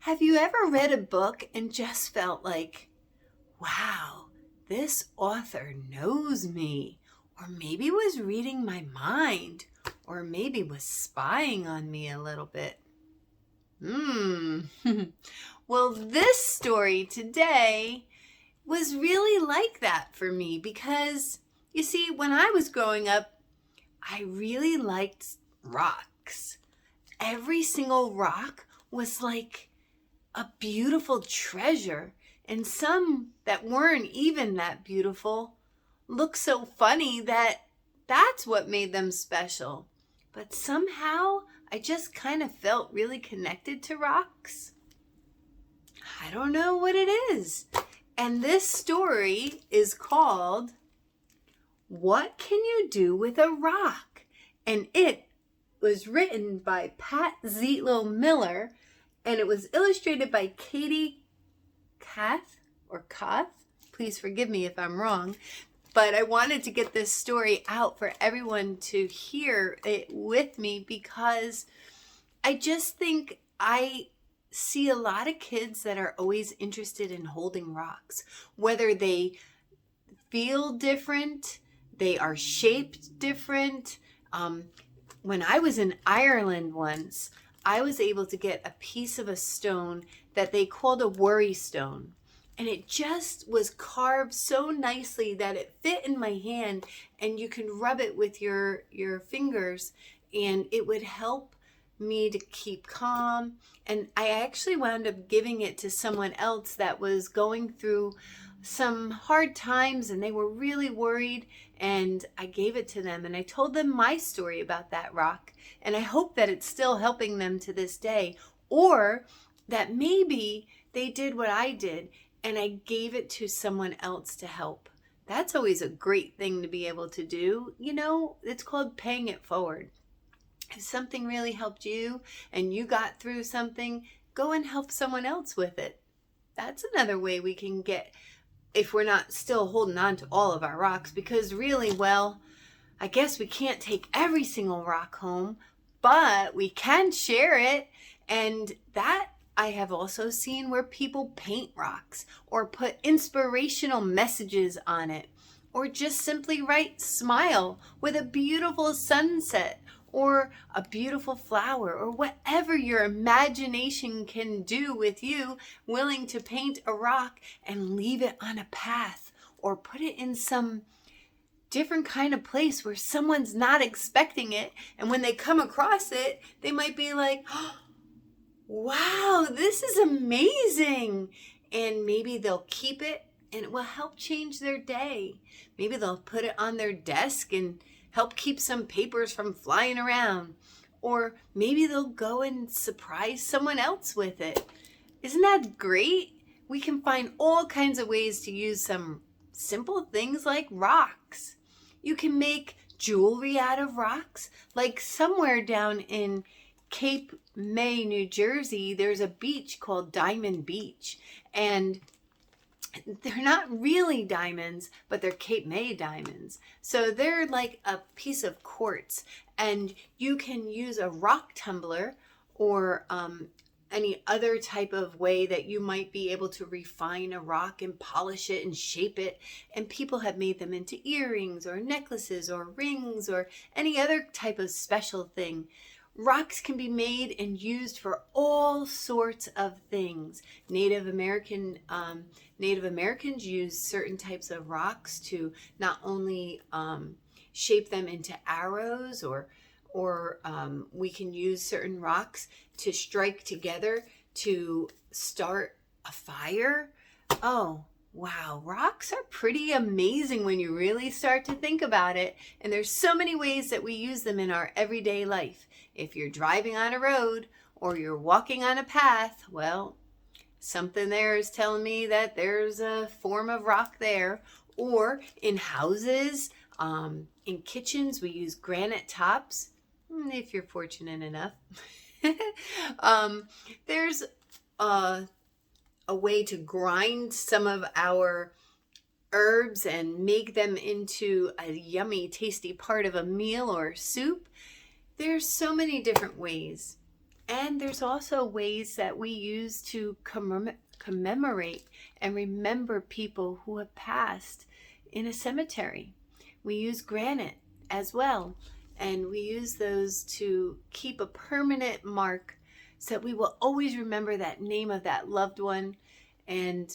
Have you ever read a book and just felt like, wow, this author knows me, or maybe was reading my mind, or maybe was spying on me a little bit? Well, this story today was really like that for me because, you see, when I was growing up, I really liked rocks. Every single rock was like a beautiful treasure, and some that weren't even that beautiful looked so funny that that's what made them special. But somehow I just kind of felt really connected to rocks. I don't know what it is. And this story is called What Can You Do with a Rock? And it was written by Pat Zietlow Miller, and it was illustrated by Katie Kath. Please forgive me if I'm wrong. But I wanted to get this story out for everyone to hear it with me because I just think I see a lot of kids that are always interested in holding rocks, whether they feel different, they are shaped different. When I was in Ireland once, I was able to get a piece of a stone that they called a worry stone. And it just was carved so nicely that it fit in my hand, and you can rub it with your fingers and it would help me to keep calm. And I actually wound up giving it to someone else that was going through some hard times and they were really worried, and I gave it to them and I told them my story about that rock, and I hope that it's still helping them to this day, or that maybe they did what I did and I gave it to someone else to help. That's always a great thing to be able to do. You know, it's called paying it forward. If something really helped you and you got through something, go and help someone else with it. That's another way we can get, if we're not still holding on to all of our rocks, because really, well, I guess we can't take every single rock home, but we can share it. And that I have also seen where people paint rocks or put inspirational messages on it, or just simply write smile with a beautiful sunset or a beautiful flower, or whatever your imagination can do with you, willing to paint a rock and leave it on a path or put it in some different kind of place where someone's not expecting it. And when they come across it, they might be like, oh, wow, this is amazing. And maybe they'll keep it and it will help change their day. Maybe they'll put it on their desk and help keep some papers from flying around. Or maybe they'll go and surprise someone else with it. Isn't that great? We can find all kinds of ways to use some simple things like rocks. You can make jewelry out of rocks. Like somewhere down in Cape May, New Jersey, there's a beach called Diamond Beach. And they're not really diamonds, but they're Cape May diamonds. So they're like a piece of quartz, and you can use a rock tumbler or any other type of way that you might be able to refine a rock and polish it and shape it. And people have made them into earrings or necklaces or rings or any other type of special thing. Rocks can be made and used for all sorts of things. Native Americans use certain types of rocks to not only shape them into arrows, or we can use certain rocks to strike together to start a fire. Oh, wow, rocks are pretty amazing when you really start to think about it. And there's so many ways that we use them in our everyday life. If you're driving on a road or you're walking on a path, well, something there is telling me that there's a form of rock there. Or in houses, in kitchens, we use granite tops, if you're fortunate enough. There's a way to grind some of our herbs and make them into a yummy, tasty part of a meal or soup. There's so many different ways. And there's also ways that we use to commemorate and remember people who have passed in a cemetery. We use granite as well, and we use those to keep a permanent mark so that we will always remember that name of that loved one. And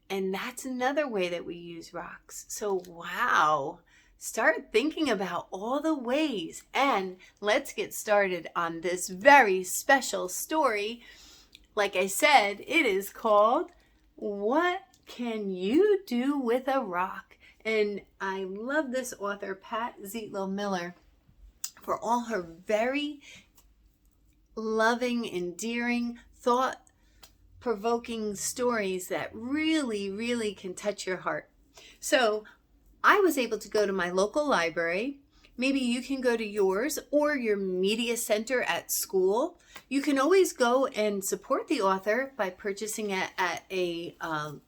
that's another way that we use rocks. So wow, start thinking about all the ways, and let's get started on this very special story. Like I said, it is called What Can You Do with a Rock? And I love this author, Pat Zietlow Miller, for all her very loving, endearing, thought-provoking stories that really, really can touch your heart. So I was able to go to my local library. Maybe you can go to yours or your media center at school. You can always go and support the author by purchasing it at a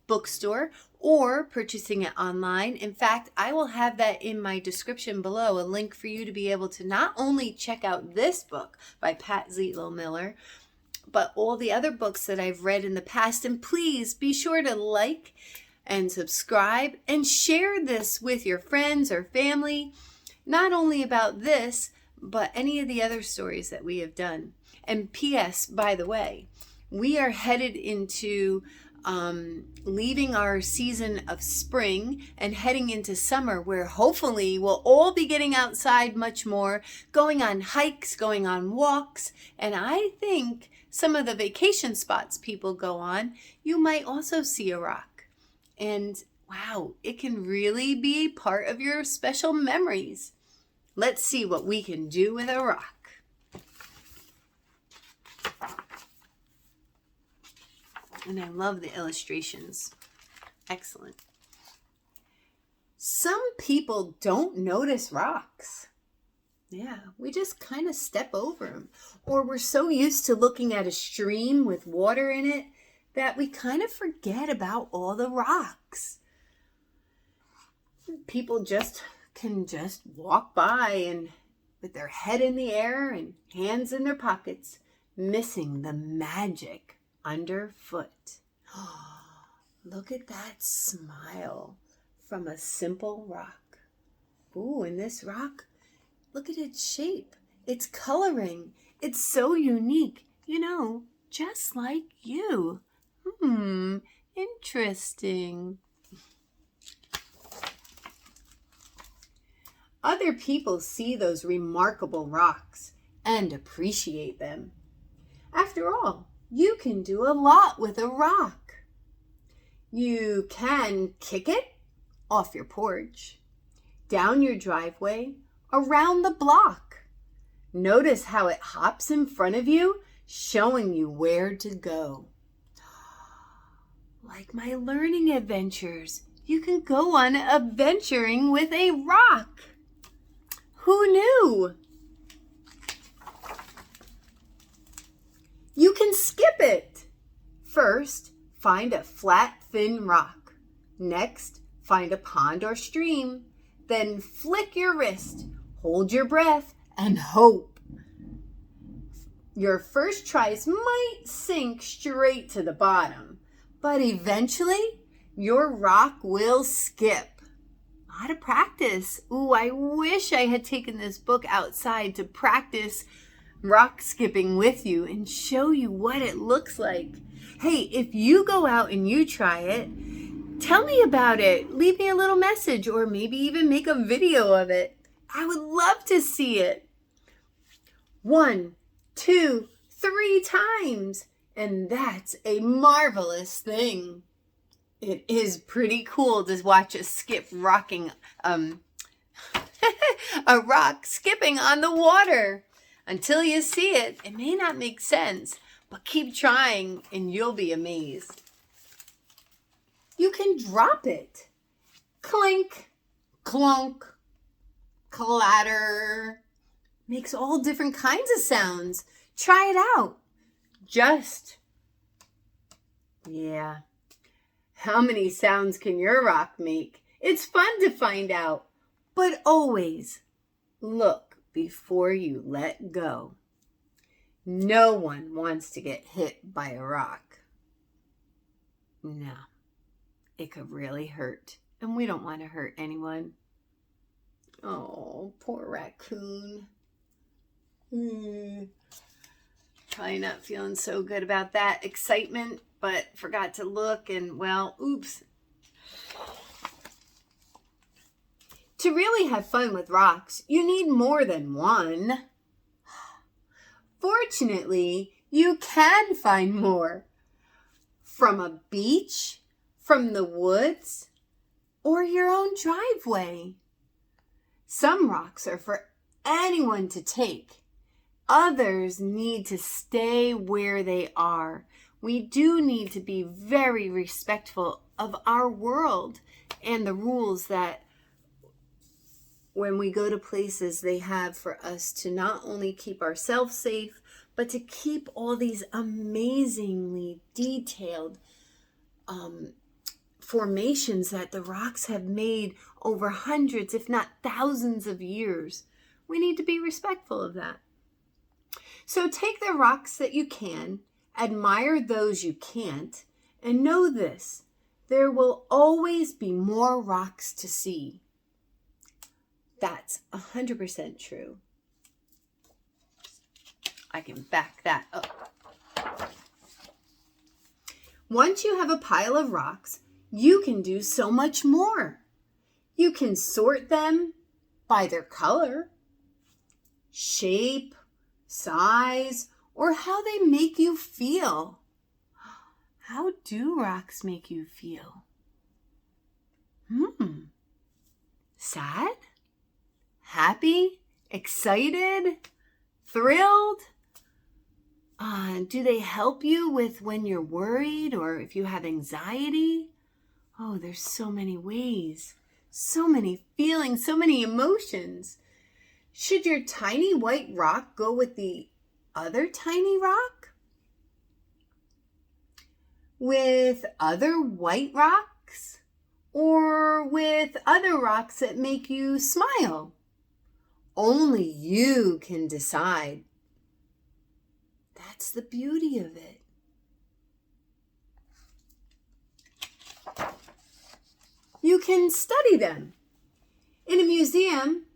bookstore or purchasing it online. In fact, I will have that in my description below, a link for you to be able to not only check out this book by Pat Zietlow Miller, but all the other books that I've read in the past. And please be sure to like and subscribe and share this with your friends or family, not only about this, but any of the other stories that we have done. And P.S., by the way, we are headed into leaving our season of spring and heading into summer, where hopefully we'll all be getting outside much more, going on hikes, going on walks. And I think some of the vacation spots people go on, you might also see a rock. And wow, it can really be part of your special memories. Let's see what we can do with a rock. And I love the illustrations. Excellent. Some people don't notice rocks. Yeah, we just kind of step over them. Or we're so used to looking at a stream with water in it that we kind of forget about all the rocks. People can just walk by and with their head in the air and hands in their pockets, missing the magic underfoot. Look at that smile from a simple rock. Ooh, and this rock, look at its shape, its coloring. It's so unique, just like you. Interesting. Other people see those remarkable rocks and appreciate them. After all, you can do a lot with a rock. You can kick it off your porch, down your driveway, around the block. Notice how it hops in front of you, showing you where to go. Like my learning adventures, you can go on adventuring with a rock. Who knew? You can skip it. First, find a flat, thin rock. Next, find a pond or stream. Then flick your wrist, hold your breath, and hope. Your first tries might sink straight to the bottom, but eventually your rock will skip. A lot of practice. Ooh, I wish I had taken this book outside to practice rock skipping with you and show you what it looks like. Hey, if you go out and you try it, tell me about it. Leave me a little message or maybe even make a video of it. I would love to see it. 1, 2, 3 times. And that's a marvelous thing. It is pretty cool to watch a skip rocking, a rock skipping on the water. Until you see it, it may not make sense, but keep trying and you'll be amazed. You can drop it. Clink, clunk, clatter. Makes all different kinds of sounds. Try it out. Yeah. How many sounds can your rock make? It's fun to find out. But always look before you let go. No one wants to get hit by a rock. No, it could really hurt. And we don't want to hurt anyone. Oh, poor raccoon. Probably not feeling so good about that excitement, but forgot to look and, well, oops. To really have fun with rocks, you need more than one. Fortunately, you can find more. From a beach, from the woods, or your own driveway. Some rocks are for anyone to take. Others need to stay where they are. We do need to be very respectful of our world and the rules that when we go to places they have for us to not only keep ourselves safe, but to keep all these amazingly detailed formations that the rocks have made over hundreds, if not thousands of years. We need to be respectful of that. So take the rocks that you can, admire those you can't, and know this: there will always be more rocks to see. That's 100% true. I can back that up. Once you have a pile of rocks, you can do so much more. You can sort them by their color, shape, size, or how they make you feel. How do rocks make you feel? Sad? Happy? Excited? Thrilled? Do they help you with when you're worried or if you have anxiety? Oh, there's so many ways, so many feelings, so many emotions. Should your tiny white rock go with the other tiny rock? With other white rocks? Or with other rocks that make you smile? Only you can decide. That's the beauty of it. You can study them. In a museum,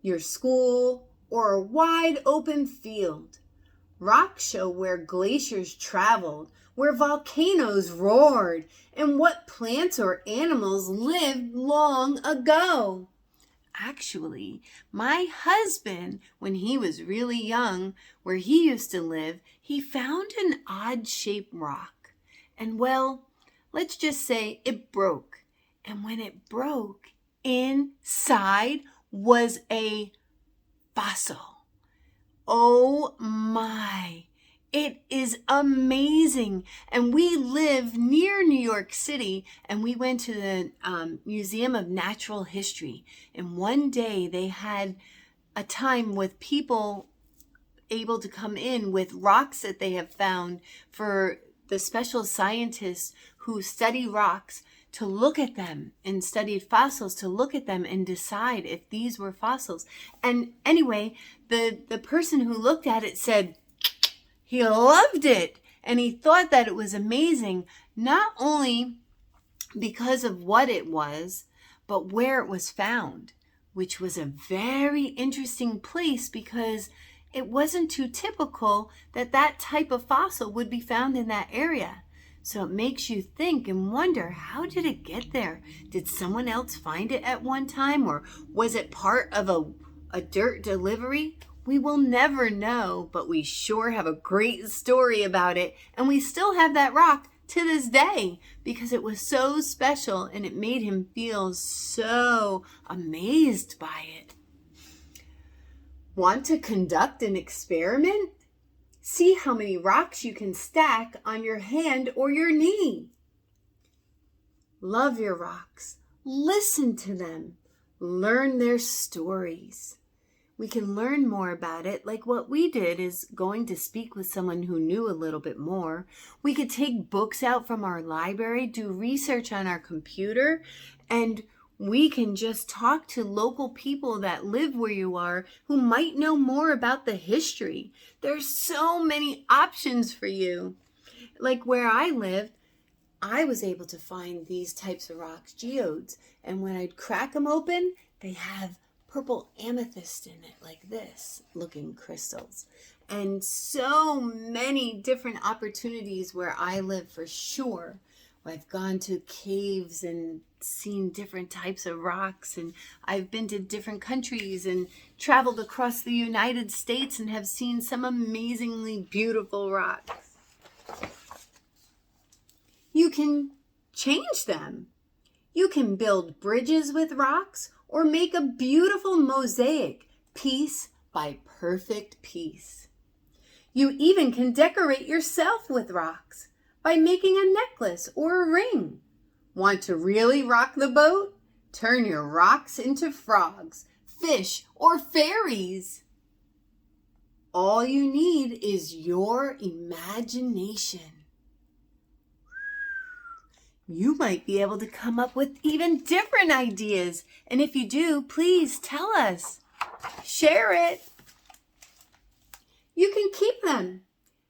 your school, or a wide open field. Rocks show where glaciers traveled, where volcanoes roared, and what plants or animals lived long ago. Actually, my husband, when he was really young, where he used to live, he found an odd-shaped rock. And well, let's just say it broke. And when it broke, inside was a fossil. Oh my! It is amazing. And we live near New York City, and we went to the Museum of Natural History. And one day they had a time with people able to come in with rocks that they have found for the special scientists who study rocks to look at them and studied fossils to look at them and decide if these were fossils. And anyway, the person who looked at it said, he loved it, and he thought that it was amazing, not only because of what it was, but where it was found, which was a very interesting place because it wasn't too typical that that type of fossil would be found in that area. So it makes you think and wonder, how did it get there? Did someone else find it at one time, or was it part of a dirt delivery? We will never know, but we sure have a great story about it. And we still have that rock to this day because it was so special and it made him feel so amazed by it. Want to conduct an experiment? See how many rocks you can stack on your hand or your knee. Love your rocks. Listen to them. Learn their stories. We can learn more about it, like what we did is going to speak with someone who knew a little bit more. We could take books out from our library, do research on our computer, and We can just talk to local people that live where you are who might know more about the history. There's so many options for you. Like where I lived, I was able to find these types of rocks, geodes, and when I'd crack them open, they have purple amethyst in it, like this, looking crystals. And so many different opportunities where I live for sure. I've gone to caves and seen different types of rocks, and I've been to different countries and traveled across the United States and have seen some amazingly beautiful rocks. You can change them. You can build bridges with rocks or make a beautiful mosaic, piece by perfect piece. You even can decorate yourself with rocks by making a necklace or a ring. Want to really rock the boat? Turn your rocks into frogs, fish, or fairies. All you need is your imagination. You might be able to come up with even different ideas. And if you do, please tell us. Share it. You can keep them.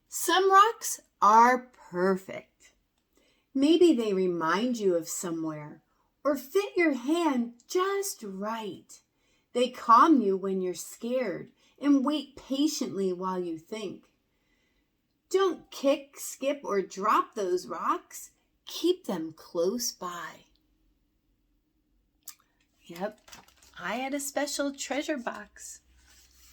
Some rocks are perfect. Maybe they remind you of somewhere or fit your hand just right. They calm you when you're scared and wait patiently while you think. Don't kick, skip, or drop those rocks. Keep them close by. Yep, I had a special treasure box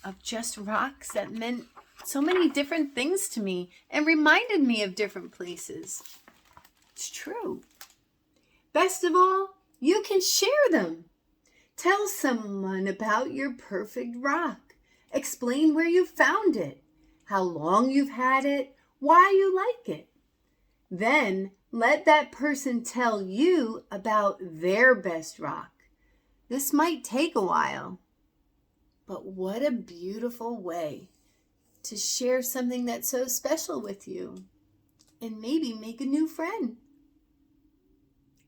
of just rocks that meant so many different things to me and reminded me of different places. It's true. Best of all, you can share them. Tell someone about your perfect rock. Explain where you found it, how long you've had it, why you like it. Then let that person tell you about their best rock. This might take a while, but what a beautiful way to share something that's so special with you and maybe make a new friend.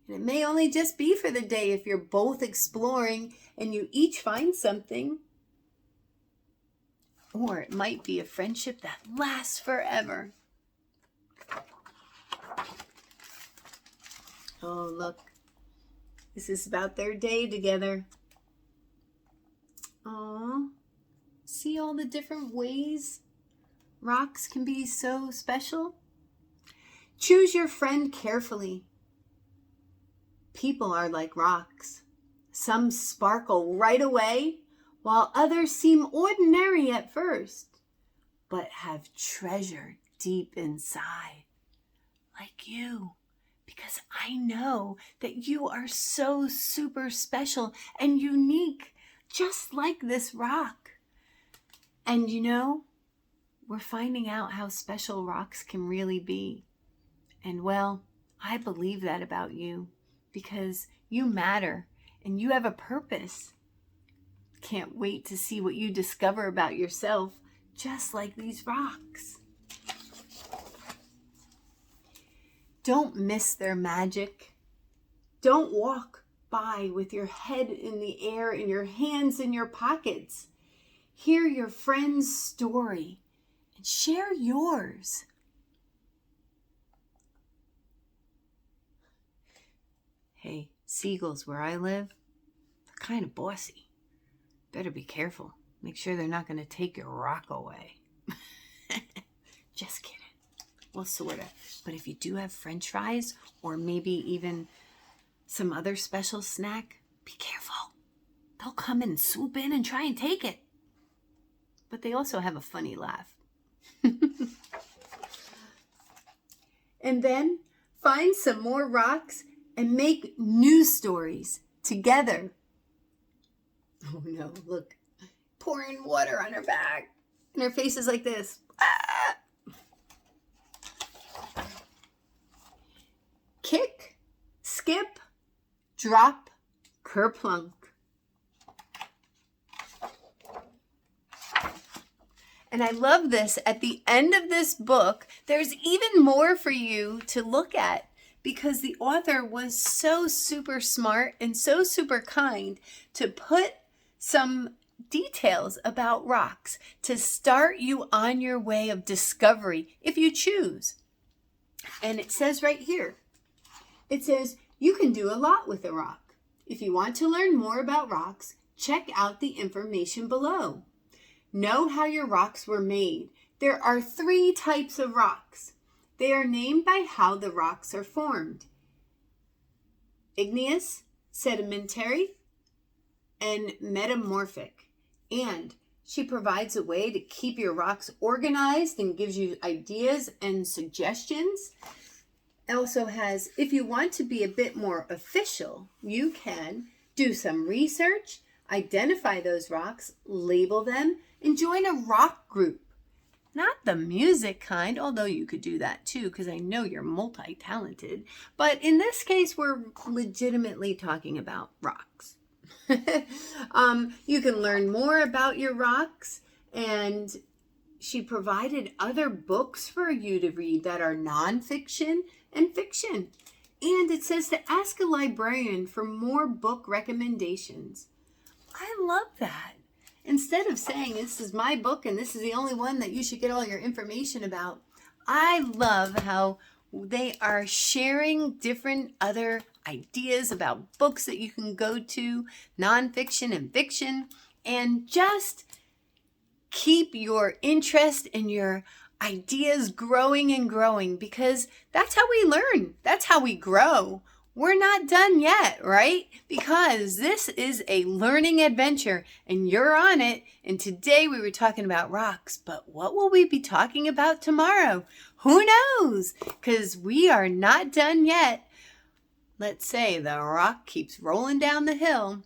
And it may only just be for the day if you're both exploring and you each find something. Or it might be a friendship that lasts forever. Oh, look. This is about their day together. Aw. See all the different ways rocks can be so special? Choose your friend carefully. People are like rocks. Some sparkle right away, while others seem ordinary at first, but have treasure deep inside, like you. Because I know that you are so super special and unique, just like this rock. And you know, we're finding out how special rocks can really be. And well, I believe that about you because you matter and you have a purpose. Can't wait to see what you discover about yourself, just like these rocks. Don't miss their magic. Don't walk by with your head in the air and your hands in your pockets. Hear your friend's story and share yours. Hey, seagulls where I live, they're kind of bossy. Better be careful. Make sure they're not going to take your rock away. Just kidding. Well, sort of. But if you do have French fries or maybe even some other special snack, be careful. They'll come and swoop in and try and take it. But they also have a funny laugh. And then find some more rocks and make new stories together. Oh no, look. Pouring water on her back. And her face is like this. Ah! Kick, skip, drop, kerplunk. And I love this. At the end of this book, there's even more for you to look at. because the author was so super smart and so super kind to put some details about rocks to start you on your way of discovery if you choose. And it says right here, it says you can do a lot with a rock. If you want to learn more about rocks, check out the information below. Know how your rocks were made. There are 3 types of rocks. They are named by how the rocks are formed: igneous, sedimentary, and metamorphic. And she provides a way to keep your rocks organized and gives you ideas and suggestions. It also has, if you want to be a bit more official, you can do some research, identify those rocks, label them, and join a rock group. Not the music kind, although you could do that too, because I know you're multi-talented. But in this case, we're legitimately talking about rocks. You can learn more about your rocks, and she provided other books for you to read that are nonfiction and fiction. And it says to ask a librarian for more book recommendations. I love that. Instead of saying this is my book and this is the only one that you should get all your information about, I love how they are sharing different other ideas about books that you can go to, nonfiction and fiction, and just keep your interest and your ideas growing and growing, because that's how we learn. That's how we grow. We're not done yet, right? Because this is a learning adventure and you're on it. And today we were talking about rocks, but what will we be talking about tomorrow? Who knows? Because we are not done yet. Let's say the rock keeps rolling down the hill,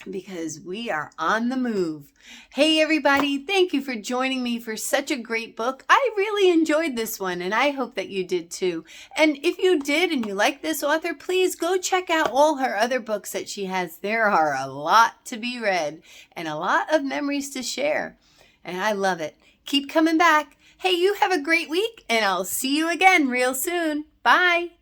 because we are on the move. Hey everybody, thank you for joining me for such a great book. I really enjoyed this one, and I hope that you did too. And if you did and you like this author, please go check out all her other books that she has. There are a lot to be read and a lot of memories to share, and I love it. Keep coming back. Hey, you have a great week, and I'll see you again real soon. Bye.